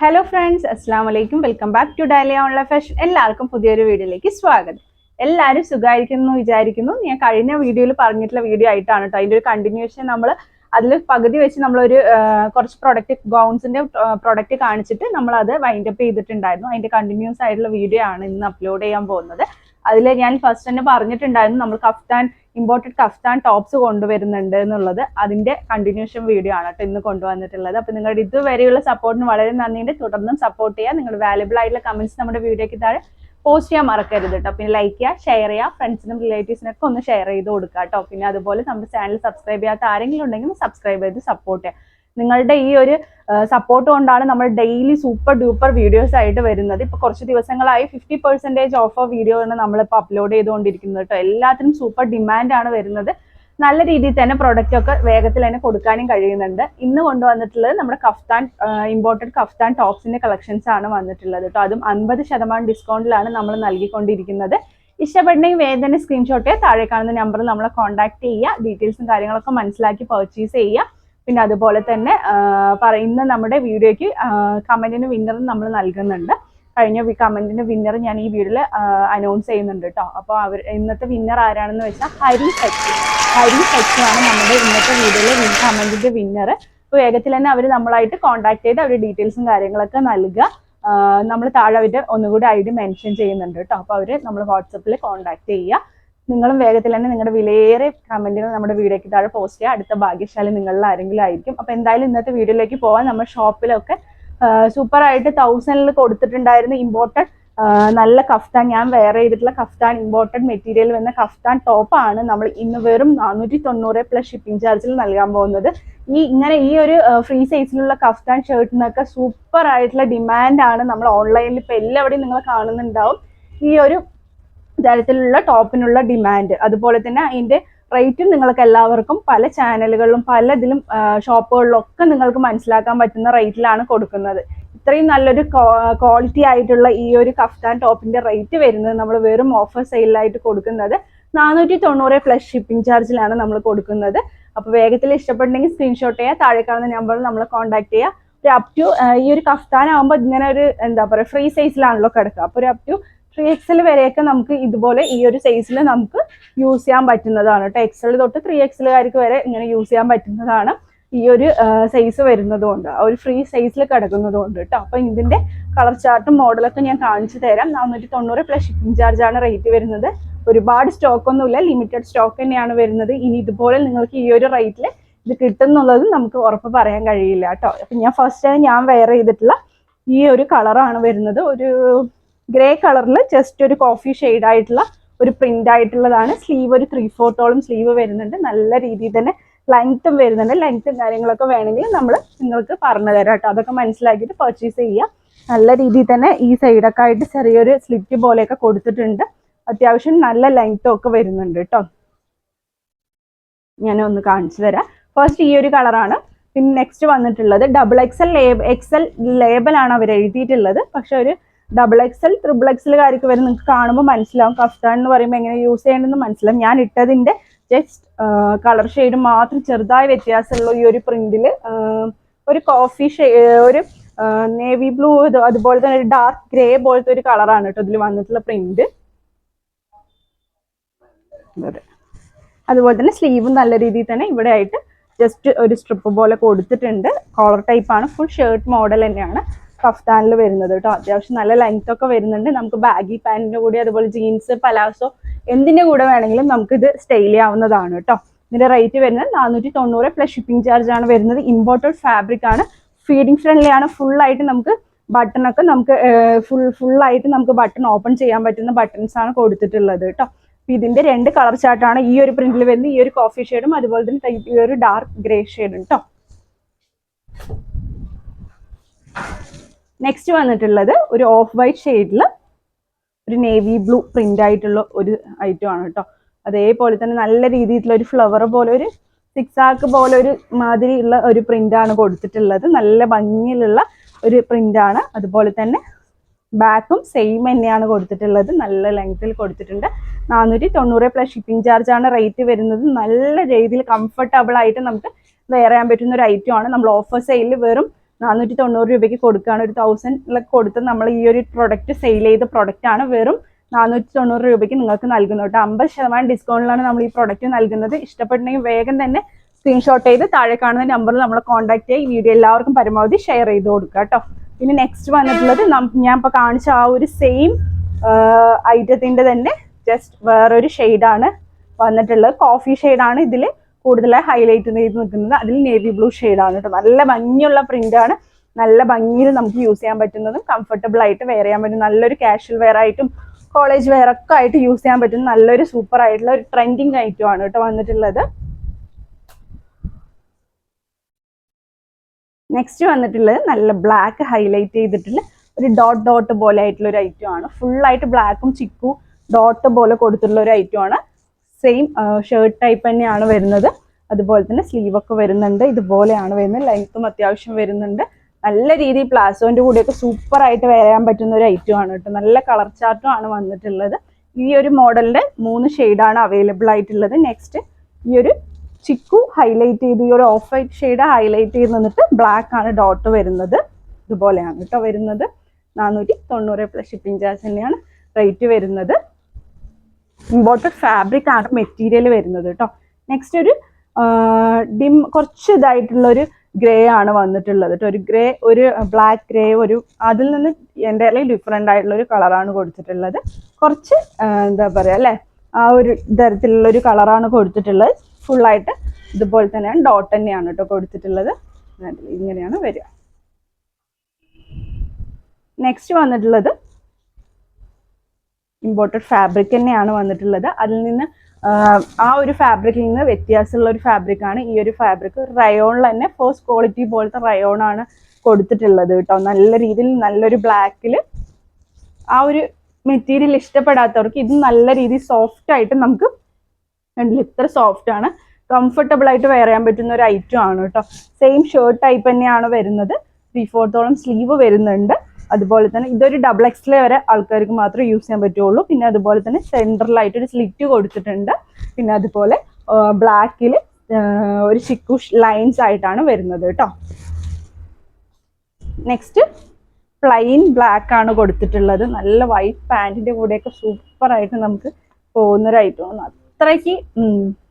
Hello friends, അസ്സാം വലൈക്കും. Welcome back to Dalia online fashion. എല്ലാവർക്കും പുതിയൊരു വീഡിയോയിലേക്ക് സ്വാഗതം. എല്ലാവരും സുഖമായിരിക്കുന്നു വിചാരിക്കുന്നു. ഞാൻ കഴിഞ്ഞ വീഡിയോയിൽ പറഞ്ഞിട്ടുള്ള വീഡിയോ ആയിട്ടാണ് കേട്ടോ. അതിൻ്റെ ഒരു കണ്ടിന്യൂഷൻ നമ്മൾ അതിൽ പകുതി വെച്ച് നമ്മളൊരു കുറച്ച് പ്രൊഡക്റ്റ് ഗൗൺസിൻ്റെ പ്രൊഡക്റ്റ് കാണിച്ചിട്ട് നമ്മളത് വൈൻഡപ്പ് ചെയ്തിട്ടുണ്ടായിരുന്നു. അതിൻ്റെ കണ്ടിന്യൂസ് ആയിട്ടുള്ള വീഡിയോ ആണ് ഇന്ന് അപ്ലോഡ് ചെയ്യാൻ പോകുന്നത്. അതിൽ ഞാൻ ഫസ്റ്റ് തന്നെ പറഞ്ഞിട്ടുണ്ടായിരുന്നു നമ്മൾ ഇമ്പോർട്ടഡ് കഫ്താൻ ടോപ്സ് കൊണ്ടുവരുന്നുണ്ട് എന്നുള്ളത്. അതിന്റെ കണ്ടിന്യൂഷൻ വീഡിയോ ആണ് കേട്ടോ ഇന്ന് കൊണ്ടുവന്നിട്ടുള്ളത്. അപ്പൊ നിങ്ങളുടെ ഇതുവരെയുള്ള സപ്പോർട്ടിന് വളരെ നന്ദിയുണ്ട്. തുടർന്നും സപ്പോർട്ട് ചെയ്യുക. നിങ്ങളുടെ വാല്യുബിൾ ആയിട്ടുള്ള കമന്റ്സ് നമ്മുടെ വീഡിയോയ്ക്ക് താഴെ പോസ്റ്റ് ചെയ്യാൻ മറക്കരുത് കേട്ടോ. പിന്നെ ലൈക്ക് ചെയ്യുക, ഷെയർ ചെയ്യുക, ഫ്രണ്ട്സിനും റിലേറ്റീവ്സിനൊക്കെ ഒന്ന് ഷെയർ ചെയ്ത് കൊടുക്കുക കേട്ടോ. പിന്നെ അതുപോലെ നമ്മുടെ ചാനൽ സബ്സ്ക്രൈബ് ചെയ്യാത്ത ആരെങ്കിലും ഉണ്ടെങ്കിൽ സബ്സ്ക്രൈബ് ചെയ്ത് സപ്പോർട്ട് ചെയ്യുക. നിങ്ങളുടെ ഈ ഒരു സപ്പോർട്ട് കൊണ്ടാണ് നമ്മൾ ഡെയിലി സൂപ്പർ ഡ്യൂപ്പർ വീഡിയോസ് ആയിട്ട് വരുന്നത്. ഇപ്പൊ കുറച്ച് ദിവസങ്ങളായി 50% ഓഫ് വീഡിയോ ആണ് നമ്മളിപ്പോൾ അപ്ലോഡ് ചെയ്തുകൊണ്ടിരിക്കുന്നത് കേട്ടോ. എല്ലാത്തിനും സൂപ്പർ ഡിമാൻഡ് ആണ് വരുന്നത്. നല്ല രീതിയിൽ തന്നെ പ്രൊഡക്റ്റ് ഒക്കെ വേഗത്തിൽ തന്നെ കൊടുക്കാനും കഴിയുന്നുണ്ട്. ഇന്ന് കൊണ്ടുവന്നിട്ടുള്ളത് നമ്മുടെ ഇമ്പോർട്ടഡ് കഫ്താൻ ടോപ്സിന്റെ കളക്ഷൻസ് ആണ് വന്നിട്ടുള്ളത് കേട്ടോ. അതും 50% ഡിസ്കൗണ്ടിലാണ് നമ്മൾ നൽകിക്കൊണ്ടിരിക്കുന്നത്. ഇഷ്ടപ്പെട്ടെങ്കിൽ വേദന സ്ക്രീൻഷോട്ട് താഴെ കാണുന്ന നമ്പറിൽ നമ്മളെ കോൺടാക്ട് ചെയ്യുക. ഡീറ്റെയിൽസും കാര്യങ്ങളൊക്കെ മനസ്സിലാക്കി പർച്ചേസ് ചെയ്യുക. പിന്നെ അതുപോലെ തന്നെ പറയുന്ന നമ്മുടെ വീഡിയോയ്ക്ക് കമന്റിന് വിന്നർ നമ്മൾ നൽകുന്നുണ്ട്. കഴിഞ്ഞ കമന്റിന് വിന്നർ ഞാൻ ഈ വീഡിയോയിൽ അനൗൺസ് ചെയ്യുന്നുണ്ട് കേട്ടോ. അപ്പോൾ ഇന്നത്തെ വിന്നർ ആരാണെന്ന് വെച്ചാൽ ഹരി സച്ചു ആണ് നമ്മുടെ ഇന്നത്തെ വീഡിയോയിലെ കമന്റിന്റെ വിന്നർ. അപ്പോൾ വേഗത്തിൽ തന്നെ അവർ നമ്മളായിട്ട് കോൺടാക്ട് ചെയ്ത് അവരുടെ ഡീറ്റെയിൽസും കാര്യങ്ങളൊക്കെ നൽകുക. നമ്മൾ താഴെ അവരുടെ ഒന്നുകൂടി ID മെൻഷൻ ചെയ്യുന്നുണ്ട് കേട്ടോ. അപ്പോൾ അവർ നമ്മൾ വാട്സപ്പിൽ കോൺടാക്ട് ചെയ്യുക. നിങ്ങളും വേഗത്തിൽ തന്നെ നിങ്ങളുടെ വിലയേറെ കമന്റുകൾ നമ്മുടെ വീഡിയോയ്ക്ക് താഴെ പോസ്റ്റ് ചെയ്യുക. അടുത്ത ഭാഗ്യശാലി നിങ്ങളിൽ ആരെങ്കിലും ആയിരിക്കും. അപ്പോൾ എന്തായാലും ഇന്നത്തെ വീഡിയോയിലേക്ക് പോകാൻ നമ്മുടെ ഷോപ്പിലൊക്കെ സൂപ്പറായിട്ട് 1000 കൊടുത്തിട്ടുണ്ടായിരുന്ന ഇമ്പോർട്ടഡ് നല്ല കഫ്താൻ, ഞാൻ വെയർ ചെയ്തിട്ടുള്ള കഫ്താൻ ഇമ്പോർട്ടഡ് മെറ്റീരിയൽ വന്ന കഫ്താൻ ടോപ്പാണ് നമ്മൾ ഇന്ന് വെറും 490 പ്ലസ് ഷിപ്പിംഗ് ചാർജിൽ നൽകാൻ പോകുന്നത്. ഈ ഒരു ഫ്രീ സൈസിലുള്ള കഫ്താൻ ഷർട്ടിനൊക്കെ സൂപ്പർ ആയിട്ടുള്ള ഡിമാൻഡാണ്. നമ്മൾ ഓൺലൈനിൽ ഇപ്പോൾ എല്ലാവരുടെയും നിങ്ങൾ കാണുന്നുണ്ടാവും ഈ ഒരു തരത്തിലുള്ള ടോപ്പിനുള്ള ഡിമാൻഡ്. അതുപോലെ തന്നെ അതിന്റെ റേറ്റും നിങ്ങൾക്ക് എല്ലാവർക്കും പല ചാനലുകളിലും പല ഇതിലും ഷോപ്പുകളിലൊക്കെ നിങ്ങൾക്ക് മനസ്സിലാക്കാൻ പറ്റുന്ന റേറ്റിലാണ് കൊടുക്കുന്നത്. ഇത്രയും നല്ലൊരു ക്വാളിറ്റി ആയിട്ടുള്ള ഈ ഒരു കഫ്താൻ ടോപ്പിന്റെ റേറ്റ് വരുന്നത് നമ്മൾ വെറും ഓഫർ സെയിലായിട്ട് കൊടുക്കുന്നത് 490 പ്ലസ് ഷിപ്പിംഗ് ചാർജിലാണ് നമ്മൾ കൊടുക്കുന്നത്. അപ്പോൾ വേഗത്തിൽ ഇഷ്ടപ്പെട്ടെങ്കിൽ സ്ക്രീൻഷോട്ട് ചെയ്യുക. താഴെ കാണുന്ന നമ്പറിൽ നമ്മളെ കോൺടാക്ട് ചെയ്യുക. ഒരു അപ് ടു ഈ ഒരു കഫ്താൻ ആകുമ്പോൾ ഇങ്ങനെ ഒരു എന്താ പറയുക ഫ്രീ സൈസിലാണല്ലോ കിടക്കുക. അപ്പോൾ ഒരു അപ് ടു 3XL വരെയൊക്കെ നമുക്ക് ഇതുപോലെ ഈ ഒരു സൈസിൽ നമുക്ക് യൂസ് ചെയ്യാൻ പറ്റുന്നതാണ് കേട്ടോ. XL തൊട്ട് 3XLകാർക്ക് വരെ ഇങ്ങനെ യൂസ് ചെയ്യാൻ പറ്റുന്നതാണ് ഈ ഒരു സൈസ് വരുന്നതുകൊണ്ട്, ആ ഒരു ഫ്രീ സൈസിൽ കിടക്കുന്നതുകൊണ്ട് കേട്ടോ. അപ്പം ഇതിന്റെ കളർ ചാർട്ടും മോഡലൊക്കെ ഞാൻ കാണിച്ചു തരാം. 490 പ്ലസ് ഷിപ്പിംഗ് ചാർജാണ് റേറ്റ് വരുന്നത്. ഒരുപാട് സ്റ്റോക്ക് ഒന്നുമില്ല, ലിമിറ്റഡ് സ്റ്റോക്ക് തന്നെയാണ് വരുന്നത്. ഇനി ഇതുപോലെ നിങ്ങൾക്ക് ഈ ഒരു റേറ്റിൽ ഇത് കിട്ടുന്നുള്ളത് നമുക്ക് ഉറപ്പ് പറയാൻ കഴിയില്ല കേട്ടോ. അപ്പം ഞാൻ വെയർ ചെയ്തിട്ടുള്ള ഈ ഒരു കളറാണ് വരുന്നത്. ഒരു ഗ്രേ കളറിൽ ജസ്റ്റ് ഒരു കോഫി ഷെയ്ഡ് ആയിട്ടുള്ള ഒരു പ്രിന്റ് ആയിട്ടുള്ളതാണ്. സ്ലീവ് ഒരു 3/4 സ്ലീവ് വരുന്നുണ്ട്. നല്ല രീതിയിൽ തന്നെ ലെങ്ത്തും വരുന്നുണ്ട്. ലെങ്ത്തും കാര്യങ്ങളൊക്കെ വേണമെങ്കിൽ നിങ്ങൾക്ക് പറഞ്ഞു തരാം കേട്ടോ. അതൊക്കെ മനസ്സിലാക്കിയിട്ട് പർച്ചേസ് ചെയ്യുക. നല്ല രീതിയിൽ തന്നെ ഈ സൈഡൊക്കെ ആയിട്ട് ചെറിയൊരു സ്ലിറ്റ് പോലെയൊക്കെ കൊടുത്തിട്ടുണ്ട്. അത്യാവശ്യം നല്ല ലെങ്ത്തും ഒക്കെ വരുന്നുണ്ട് കേട്ടോ. ഞാൻ ഒന്ന് കാണിച്ചു തരാം. ഫസ്റ്റ് ഈ ഒരു കളറാണ്. പിന്നെ നെക്സ്റ്റ് വന്നിട്ടുള്ളത് XL ലേബലാണ് അവർ എഴുതിയിട്ടുള്ളത്. പക്ഷെ ഒരു XXL, XXLകാർക്ക് വരെ നിങ്ങൾക്ക് കാണുമ്പോൾ മനസ്സിലാവും കഫ്താൻ എന്ന് പറയുമ്പോൾ എങ്ങനെ യൂസ് ചെയ്യണമെന്ന് മനസ്സിലാവും. ഞാൻ ഇട്ടതിന്റെ ജസ്റ്റ് കളർ ഷെയ്ഡ് മാത്രം ചെറുതായ വ്യത്യാസമുള്ള ഈ ഒരു പ്രിന്റിൽ ഒരു കോഫി ഒരു നേവി ബ്ലൂ, അതുപോലെ തന്നെ ഒരു ഡാർക്ക് ഗ്രേ പോലത്തെ ഒരു കളറാണ് കേട്ടോ ഇതിൽ വന്നിട്ടുള്ള പ്രിന്റ്. അതുപോലെ തന്നെ സ്ലീവും നല്ല രീതിയിൽ തന്നെ ഇവിടെ ആയിട്ട് ജസ്റ്റ് ഒരു സ്ട്രിപ്പ് പോലെ കൊടുത്തിട്ടുണ്ട്. കോളർ ടൈപ്പാണ്. ഫുൾ ഷർട്ട് മോഡൽ തന്നെയാണ് കഫ്താനിൽ വരുന്നത് കേട്ടോ. അത്യാവശ്യം നല്ല ലെങ്ത് ഒക്കെ വരുന്നുണ്ട്. നമുക്ക് ബാഗി പാന്റിന്റെ കൂടെ അതുപോലെ ജീൻസ്, പലാസോ എന്തിന്റെ കൂടെ വേണമെങ്കിലും നമുക്ക് ഇത് സ്റ്റൈൽ ചെയ്യാവുന്നതാണ് കേട്ടോ. ഇതിന്റെ റേറ്റ് വരുന്നത് 490 പ്ലസ് ഷിപ്പിംഗ് ചാർജ് ആണ് വരുന്നത്. ഇമ്പോർട്ടഡ് ഫാബ്രിക് ആണ്. ഫീഡിങ് ഫ്രണ്ട്ലി ആണ്. ഫുള്ളായിട്ട് നമുക്ക് ബട്ടണൊക്കെ നമുക്ക് ഫുള്ളായിട്ട് നമുക്ക് ബട്ടൺ ഓപ്പൺ ചെയ്യാൻ പറ്റുന്ന ബട്ടൺസ് ആണ് കൊടുത്തിട്ടുള്ളത് കേട്ടോ. ഇതിന്റെ 2 കളർ ചാർട്ടാണ് ഈ ഒരു പ്രിന്റിൽ വരുന്നത്. ഈ ഒരു കോഫി ഷെയ്ഡും അതുപോലെ തന്നെ ഈ ഒരു ഡാർക്ക് ഗ്രേ ഷെയ്ഡും കേട്ടോ. നെക്സ്റ്റ് വന്നിട്ടുള്ളത് ഒരു ഓഫ് വൈറ്റ് ഷെയ്ഡിൽ ഒരു നേവി ബ്ലൂ പ്രിന്റ് ആയിട്ടുള്ള ഒരു ഐറ്റം ആണ് കേട്ടോ. അതേപോലെ തന്നെ നല്ല രീതിയിലുള്ള ഒരു ഫ്ലവർ പോലെ ഒരു സിക്സാക്ക് പോലെ ഒരു മാതിരിയുള്ള ഒരു പ്രിന്റ് ആണ് കൊടുത്തിട്ടുള്ളത്. നല്ല ഭംഗിയിലുള്ള ഒരു പ്രിന്റ് ആണ്. അതുപോലെ തന്നെ ബാക്കും സെയിം തന്നെയാണ് കൊടുത്തിട്ടുള്ളത്. നല്ല ലെങ്ത്തിൽ കൊടുത്തിട്ടുണ്ട്. 490 പ്ലസ് ഷിപ്പിംഗ് ചാർജ് ആണ് റേറ്റ് വരുന്നത്. നല്ല രീതിയിൽ കംഫർട്ടബിൾ ആയിട്ട് നമുക്ക് വെയർ ചെയ്യാൻ പറ്റുന്ന ഒരു ഐറ്റം ആണ്. നമ്മൾ ഓഫർ സെയിലിൽ വെറും 490 രൂപയ്ക്ക് കൊടുക്കുകയാണ്. ഒരു 1000 കൊടുത്ത് നമ്മൾ ഈ ഒരു പ്രൊഡക്റ്റ് സെയിൽ ചെയ്ത പ്രൊഡക്റ്റ് ആണ് വെറും 490 രൂപയ്ക്ക് നിങ്ങൾക്ക് നൽകുന്നത് കേട്ടോ. 50% ഡിസ്കൗണ്ടിലാണ് നമ്മൾ ഈ പ്രൊഡക്റ്റ് നൽകുന്നത്. ഇഷ്ടപ്പെട്ടുണ്ടെങ്കിൽ വേഗം തന്നെ സ്ക്രീൻഷോട്ട് ചെയ്ത് താഴെ കാണുന്ന നമ്പറിൽ നമ്മളെ കോൺടാക്ട് ചെയ്ത് ഈ വീഡിയോ എല്ലാവർക്കും പരമാവധി ഷെയർ ചെയ്ത് കൊടുക്കുക കേട്ടോ. പിന്നെ നെക്സ്റ്റ് വന്നിട്ടുള്ളത് ഞാൻ ഇപ്പോൾ കാണിച്ച ആ ഒരു സെയിം ഐറ്റത്തിൻ്റെ തന്നെ ജസ്റ്റ് വേറൊരു ഷെയ്ഡാണ് വന്നിട്ടുള്ളത്. കോഫി ഷെയ്ഡാണ് ഇതിൽ കൂടുതലായി ഹൈലൈറ്റ് ചെയ്ത് നിൽക്കുന്നത്. അതിൽ നേവി ബ്ലൂ ഷെയ്ഡാണ് കേട്ടോ. നല്ല ഭംഗിയുള്ള പ്രിൻ്റാണ്. നല്ല ഭംഗിയിൽ നമുക്ക് യൂസ് ചെയ്യാൻ പറ്റുന്നതും കംഫർട്ടബിൾ ആയിട്ട് വെയർ ചെയ്യാൻ പറ്റും. നല്ലൊരു കാഷ്വൽ വെയർ ആയിട്ടും കോളേജ് വെയർ ഒക്കെ ആയിട്ട് യൂസ് ചെയ്യാൻ പറ്റുന്ന നല്ലൊരു സൂപ്പർ ആയിട്ടുള്ള ഒരു ട്രെൻഡിങ് ഐറ്റം ആണ് കേട്ടോ വന്നിട്ടുള്ളത്. നെക്സ്റ്റ് വന്നിട്ടുള്ളത് നല്ല ബ്ലാക്ക് ഹൈലൈറ്റ് ചെയ്തിട്ടുള്ള ഒരു ഡോട്ട് പോലെ ആയിട്ടുള്ള ഒരു ഐറ്റം ആണ്. ഫുള്ളായിട്ട് ബ്ലാക്കും ചിക്കു ഡോട്ട് പോലെ കൊടുത്തിട്ടുള്ള ഒരു ഐറ്റം ആണ്. സെയിം ഷർട്ട് ടൈപ്പ് തന്നെയാണ് വരുന്നത്. അതുപോലെ തന്നെ സ്ലീവ് ഒക്കെ വരുന്നുണ്ട്. ഇതുപോലെയാണ് വരുന്നത്. ലെങ്ത്തും അത്യാവശ്യം വരുന്നുണ്ട്. നല്ല രീതിയിൽ പ്ലാസോന്റെ കൂടെയൊക്കെ സൂപ്പർ ആയിട്ട് വെയർ ചെയ്യാൻ പറ്റുന്ന ഒരു ഐറ്റം ആണ് കേട്ടോ. നല്ല കളർ ചാർട്ടും ആണ് വന്നിട്ടുള്ളത്. ഈ ഒരു മോഡലിന്റെ 3 ഷെയ്ഡാണ് അവൈലബിൾ ആയിട്ടുള്ളത്. നെക്സ്റ്റ് ഈ ഒരു ചിക്കു ഹൈലൈറ്റ് ചെയ്ത് ഈ ഒരു ഓഫ് വൈറ്റ് ഷെയ്ഡ് ഹൈലൈറ്റ് ചെയ്ത് നിന്നിട്ട് ബ്ലാക്ക് ആണ് ഡോട്ട് വരുന്നത്. ഇതുപോലെയാണ് കേട്ടോ വരുന്നത്. 490 പ്ലസ് ഷിപ്പിംഗ് ചാർജ് തന്നെയാണ് റേറ്റ് വരുന്നത്. ഇമ്പോർട്ടഡ് ഫാബ്രിക് ആണ് മെറ്റീരിയൽ വരുന്നത് കേട്ടോ. നെക്സ്റ്റ് ഒരു കുറച്ച് ഇതായിട്ടുള്ള ഒരു ഗ്രേ ആണ് വന്നിട്ടുള്ളത് കേട്ടോ. ഒരു ഗ്രേ, ഒരു ബ്ലാക്ക് ഗ്രേ, ഒരു അതിൽ നിന്ന് എൻ്റെ ഡിഫറെൻ്റ് ആയിട്ടുള്ള ഒരു കളറാണ് കൊടുത്തിട്ടുള്ളത്. കുറച്ച് എന്താ പറയുക അല്ലേ, ആ ഒരു തരത്തിലുള്ള ഒരു കളറാണ് കൊടുത്തിട്ടുള്ളത്. ഫുള്ളായിട്ട് ഇതുപോലെ തന്നെയാണ് ഡോട്ട് തന്നെയാണ് കേട്ടോ കൊടുത്തിട്ടുള്ളത്. ഇങ്ങനെയാണ് വരിക. നെക്സ്റ്റ് വന്നിട്ടുള്ളത് ഇമ്പോർട്ടഡ് ഫാബ്രിക് തന്നെയാണ് വന്നിട്ടുള്ളത്. അതിൽ നിന്ന് ആ ഒരു ഫാബ്രിക്കിൽ നിന്ന് വ്യത്യാസമുള്ള ഒരു ഫാബ്രിക്കാണ് ഈ ഒരു ഫാബ്രിക്. റയോണിൽ തന്നെ ഫസ്റ്റ് ക്വാളിറ്റി പോലത്തെ റയോണാണ് കൊടുത്തിട്ടുള്ളത് കേട്ടോ. നല്ല രീതിയിൽ നല്ലൊരു ബ്ലാക്കിൽ ആ ഒരു മെറ്റീരിയൽ ഇഷ്ടപ്പെടാത്തവർക്ക് ഇത് നല്ല രീതിയിൽ സോഫ്റ്റ് ആയിട്ട് നമുക്ക് കണ്ടില്ല, ഇത്ര സോഫ്റ്റ് ആണ്, കംഫർട്ടബിൾ ആയിട്ട് വെയർ ചെയ്യാൻ പറ്റുന്ന ഒരു ഐറ്റം ആണ് കേട്ടോ. സെയിം ഷർട്ട് ടൈപ്പ് തന്നെയാണ് വരുന്നത്. 3/4 സ്ലീവ് വരുന്നുണ്ട്. അതുപോലെ തന്നെ ഇതൊരു ഡബിൾ എക്സ്എൽ വരെ ആൾക്കാർക്ക് മാത്രമേ യൂസ് ചെയ്യാൻ പറ്റുള്ളൂ. പിന്നെ അതുപോലെ തന്നെ സെൻട്രലായിട്ട് ഒരു സ്ലിറ്റ് കൊടുത്തിട്ടുണ്ട്. പിന്നെ അതുപോലെ ബ്ലാക്കിൽ ഒരു ചിക്കു ലൈൻസ് ആയിട്ടാണ് വരുന്നത് കേട്ടോ. നെക്സ്റ്റ് പ്ലെയിൻ ബ്ലാക്ക് ആണ് കൊടുത്തിട്ടുള്ളത്. നല്ല വൈറ്റ് പാൻറ്റിന്റെ കൂടെയൊക്കെ സൂപ്പർ ആയിട്ട് നമുക്ക് പോകുന്നൊരു ഐറ്റമാണ്. അത്രയ്ക്ക്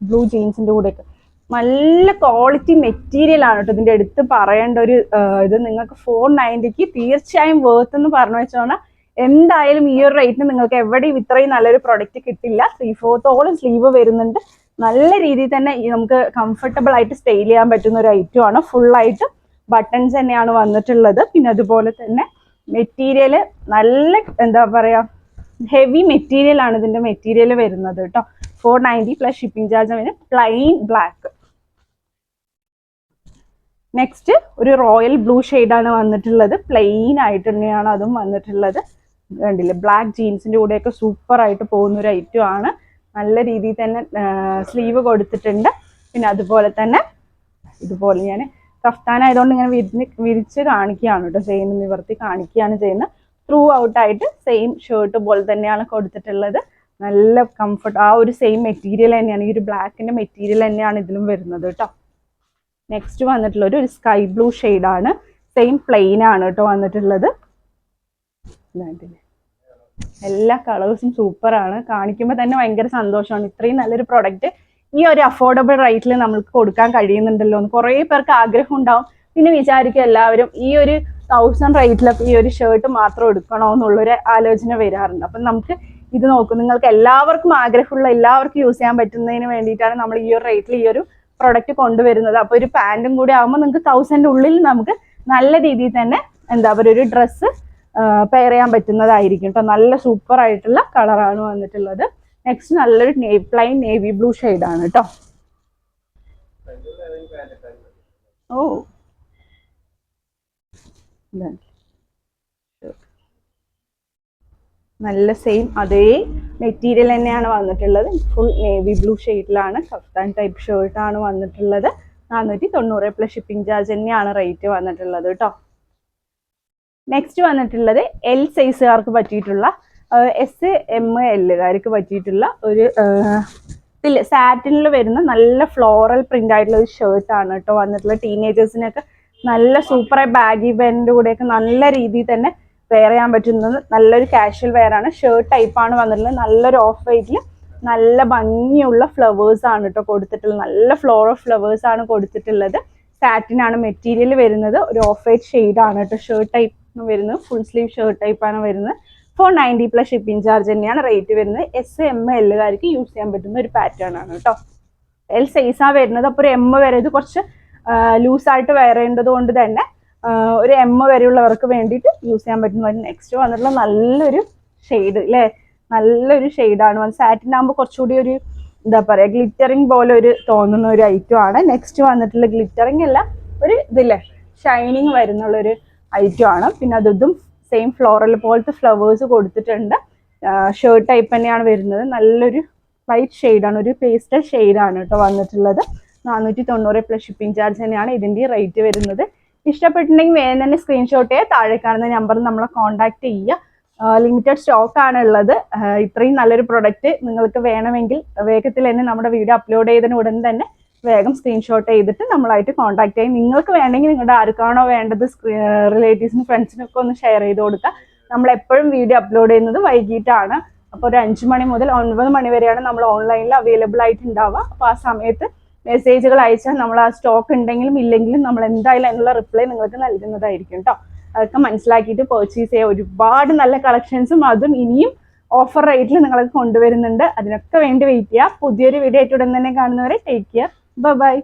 ബ്ലൂ ജീൻസിന്റെ കൂടെയൊക്കെ നല്ല ക്വാളിറ്റി മെറ്റീരിയൽ ആണ് കേട്ടോ. ഇതിന്റെ അടുത്ത് പറയേണ്ട ഒരു ഇത് നിങ്ങൾക്ക് 490 തീർച്ചയായും വേർത്ത് എന്ന് പറഞ്ഞു വെച്ചോണ എന്തായാലും ഈ ഒരു റേറ്റിന് നിങ്ങൾക്ക് എവിടെയും ഇത്രയും നല്ലൊരു പ്രൊഡക്റ്റ് കിട്ടില്ല. 3/4 സ്ലീവ് വരുന്നുണ്ട്. നല്ല രീതിയിൽ തന്നെ നമുക്ക് കംഫർട്ടബിൾ ആയിട്ട് സ്റ്റൈൽ ചെയ്യാൻ പറ്റുന്ന ഒരു ഐറ്റം ആണ്. ഫുള്ളായിട്ട് ബട്ടൺസ് തന്നെയാണ് വന്നിട്ടുള്ളത്. പിന്നെ അതുപോലെ തന്നെ മെറ്റീരിയൽ നല്ല എന്താ പറയാ ഹെവി മെറ്റീരിയൽ ആണ് ഇതിന്റെ മെറ്റീരിയൽ വരുന്നത് കേട്ടോ. 490 പ്ലസ് ഷിപ്പിംഗ് ചാർജ് വരും. Plain black. നെക്സ്റ്റ് ഒരു റോയൽ ബ്ലൂ ഷെയ്ഡാണ് വന്നിട്ടുള്ളത്. പ്ലെയിൻ ആയിട്ട് തന്നെയാണ് അതും വന്നിട്ടുള്ളത്. കണ്ടില്ലേ, ബ്ലാക്ക് ജീൻസിന്റെ കൂടെയൊക്കെ സൂപ്പർ ആയിട്ട് പോകുന്ന ഒരു ഐറ്റം ആണ്. നല്ല രീതിയിൽ തന്നെ സ്ലീവ് കൊടുത്തിട്ടുണ്ട്. പിന്നെ അതുപോലെ തന്നെ ഇതുപോലെ ഞാൻ കഫ്താനായതുകൊണ്ട് ഇങ്ങനെ വിരിച്ച് കാണിക്കുകയാണ് കേട്ടോ ചെയ്യുന്നത്, നിവർത്തി കാണിക്കുകയാണ് ചെയ്യുന്നത്. ത്രൂ ഔട്ട് ആയിട്ട് സെയിം ഷർട്ട് പോലെ തന്നെയാണ് കൊടുത്തിട്ടുള്ളത്. നല്ല കംഫർട്ട്, ആ ഒരു സെയിം മെറ്റീരിയൽ തന്നെയാണ്, ഈ ഒരു ബ്ലാക്കിന്റെ മെറ്റീരിയൽ തന്നെയാണ് ഇതിലും വരുന്നത് കേട്ടോ. നെക്സ്റ്റ് വന്നിട്ടുള്ളത് ഒരു സ്കൈ ബ്ലൂ ഷെയ്ഡാണ്. സെയിം പ്ലെയിൻ ആണ് കേട്ടോ വന്നിട്ടുള്ളത്. എല്ലാ കളേഴ്സും സൂപ്പറാണ്. കാണിക്കുമ്പോൾ തന്നെ ഭയങ്കര സന്തോഷമാണ്. ഇത്രയും നല്ലൊരു പ്രൊഡക്റ്റ് ഈ ഒരു അഫോർഡബിൾ റേറ്റിൽ നമുക്ക് കൊടുക്കാൻ കഴിയുന്നുണ്ടല്ലോ എന്ന് കുറേ പേർക്ക് ആഗ്രഹം ഉണ്ടാവും. പിന്നെ വിചാരിക്കും എല്ലാവരും ഈ ഒരു 1000 റേറ്റിലൊക്കെ ഈ ഒരു ഷർട്ട് മാത്രം എടുക്കണോ എന്നുള്ളൊരു ആലോചന വരാറുണ്ട്. അപ്പം നമുക്ക് ഇത് നോക്കും, നിങ്ങൾക്ക് എല്ലാവർക്കും ആഗ്രഹമുള്ള എല്ലാവർക്കും യൂസ് ചെയ്യാൻ പറ്റുന്നതിന് വേണ്ടിയിട്ടാണ് നമ്മൾ ഈ ഒരു റേറ്റിൽ ഈ ഒരു പ്രൊഡക്റ്റ് കൊണ്ടുവരുന്നത്. അപ്പോൾ ഒരു പാൻറ്റും കൂടി ആകുമ്പോൾ നിങ്ങൾക്ക് 1000 ഉള്ളിൽ നമുക്ക് നല്ല രീതിയിൽ തന്നെ എന്താ പറയുക ഒരു ഡ്രസ്സ് പെയർ ചെയ്യാൻ പറ്റുന്നതായിരിക്കും കേട്ടോ. നല്ല സൂപ്പർ ആയിട്ടുള്ള കളറാണ് വന്നിട്ടുള്ളത്. നെക്സ്റ്റ് നല്ലൊരു പ്ലെയിൻ നേവി ബ്ലൂ ഷെയ്ഡാണ് കേട്ടോ. ഓ നല്ല സെയിം അതേ മെറ്റീരിയൽ തന്നെയാണ് വന്നിട്ടുള്ളത്. ഫുൾ നേവി ബ്ലൂ ഷെയ്ഡിലാണ്. കഫ്താൻ ടൈപ്പ് ഷർട്ടാണ് വന്നിട്ടുള്ളത്. 490 പ്ലസ് ഷിപ്പിംഗ് ചാർജ് തന്നെയാണ് റേറ്റ് വന്നിട്ടുള്ളത് കേട്ടോ. നെക്സ്റ്റ് വന്നിട്ടുള്ളത് എൽ സൈസുകാർക്ക് പറ്റിയിട്ടുള്ള SM-L പറ്റിയിട്ടുള്ള ഒരു സാറ്റിനിൽ വരുന്ന നല്ല ഫ്ലോറൽ പ്രിന്റ് ആയിട്ടുള്ള ഒരു ഷർട്ടാണ് കേട്ടോ വന്നിട്ടുള്ളത്. ടീനേജേഴ്സിനൊക്കെ നല്ല സൂപ്പറായി ബാഗി വെയറിൻ്റെ കൂടെയൊക്കെ നല്ല രീതിയിൽ തന്നെ വെയർ ചെയ്യാൻ പറ്റുന്നത് നല്ലൊരു കാഷ്വൽ വെയർ ആണ്. ഷർട്ട് ടൈപ്പാണ് വന്നിട്ടുള്ളത്. നല്ലൊരു ഓഫ് വൈറ്റിൽ നല്ല ഭംഗിയുള്ള ഫ്ലവേഴ്സ് ആണ് കേട്ടോ കൊടുത്തിട്ടുള്ളത്. നല്ല ഫ്ലോർ ഓഫ് ഫ്ലവേഴ്സ് ആണ് കൊടുത്തിട്ടുള്ളത്. സാറ്റിൻ ആണ് മെറ്റീരിയൽ വരുന്നത്. ഒരു ഓഫ് വൈറ്റ് ഷെയ്ഡ് ആണ് കേട്ടോ. ഷർട്ട് ടൈപ്പ് വരുന്നത്. ഫുൾ സ്ലീവ് ഷർട്ട് ടൈപ്പാണ് വരുന്നത്. 490 പ്ലസ് ഷിപ്പിംഗ് ചാർജ് തന്നെയാണ് റേറ്റ് വരുന്നത്. SMLകാർക്ക് യൂസ് ചെയ്യാൻ പറ്റുന്ന ഒരു പാറ്റേൺ ആണ് കേട്ടോ. L സൈസാണ് വരുന്നത്. അപ്പോൾ ഒരു M വരെ ഇത് കുറച്ച് ലൂസായിട്ട് വെയർ ചെയ്യേണ്ടത് കൊണ്ട് തന്നെ ഒരു M വരെയുള്ളവർക്ക് വേണ്ടിയിട്ട് യൂസ് ചെയ്യാൻ പറ്റുന്ന. നെക്സ്റ്റ് വന്നിട്ടുള്ള നല്ലൊരു ഷെയ്ഡ് അല്ലേ, നല്ലൊരു ഷെയ്ഡാണ്. സാറ്റിൻ ആകുമ്പോൾ കുറച്ചുകൂടി ഒരു എന്താ പറയുക ഗ്ലിറ്ററിങ് പോലെ ഒരു തോന്നുന്ന ഒരു ഐറ്റം ആണ്. നെക്സ്റ്റ് വന്നിട്ടുള്ള ഗ്ലിറ്ററിങ് അല്ല, ഒരു ഇതില്ലേ ഷൈനിങ് വരുന്നുള്ളൊരു ഐറ്റം ആണ്. പിന്നെ അതും സെയിം ഫ്ലോറൽ പോലത്തെ ഫ്ലവേഴ്സ് കൊടുത്തിട്ടുണ്ട്. ഷർട്ട് ടൈപ്പ് തന്നെയാണ് വരുന്നത്. നല്ലൊരു വൈറ്റ് ഷെയ്ഡാണ്, ഒരു പേസ്റ്റൽ ഷെയ്ഡാണ് കേട്ടോ വന്നിട്ടുള്ളത്. 490 പ്ലസ് ഷിപ്പിംഗ് ചാർജ് തന്നെയാണ് ഇതിൻ്റെ റേറ്റ് വരുന്നത്. ഇഷ്ടപ്പെട്ടിട്ടുണ്ടെങ്കിൽ വേഗം തന്നെ സ്ക്രീൻഷോട്ട് ചെയ്യുക. താഴെ കാണുന്ന നമ്പർ നമ്മളെ കോൺടാക്ട് ചെയ്യുക. ലിമിറ്റഡ് സ്റ്റോക്ക് ആണ് ഉള്ളത്. ഇത്രയും നല്ലൊരു പ്രൊഡക്റ്റ് നിങ്ങൾക്ക് വേണമെങ്കിൽ വേഗത്തിൽ തന്നെ നമ്മുടെ വീഡിയോ അപ്ലോഡ് ചെയ്തതിന് ഉടൻ തന്നെ വേഗം സ്ക്രീൻഷോട്ട് ചെയ്തിട്ട് നമ്മളായിട്ട് കോൺടാക്ട് ചെയ്യും. നിങ്ങൾക്ക് വേണമെങ്കിൽ നിങ്ങളുടെ ആർക്കാണോ വേണ്ടത് റിലേറ്റീവ്സിനും ഫ്രണ്ട്സിനൊക്കെ ഒന്ന് ഷെയർ ചെയ്ത് കൊടുക്കുക. നമ്മളെപ്പോഴും വീഡിയോ അപ്ലോഡ് ചെയ്യുന്നത് വൈകിട്ടാണ്. അപ്പോൾ ഒരു 5 മണി മുതൽ 9 മണി വരെയാണ് നമ്മൾ ഓൺലൈനിൽ അവൈലബിൾ ആയിട്ട് ഉണ്ടാവുക. അപ്പോൾ ആ സമയത്ത് മെസ്സേജുകൾ അയച്ചാൽ നമ്മൾ ആ സ്റ്റോക്ക് ഉണ്ടെങ്കിലും ഇല്ലെങ്കിലും നമ്മൾ എന്തായാലും അതിനുള്ള റിപ്ലൈ നിങ്ങൾക്ക് നൽകുന്നതായിരിക്കും കേട്ടോ. അതൊക്കെ മനസ്സിലാക്കിയിട്ട് പർച്ചേസ് ചെയ്യുക. ഒരുപാട് നല്ല കളക്ഷൻസും അതും ഇനിയും ഓഫർ റേറ്റിൽ നിങ്ങൾക്ക് കൊണ്ടുവരുന്നുണ്ട്. അതിനൊക്കെ വേണ്ടി വെയിറ്റ് ചെയ്യുക. പുതിയൊരു വീഡിയോ ആയിട്ട് ഉടൻ തന്നെ കാണുന്നവരെ ടേക്ക് കെയർ. ബൈ.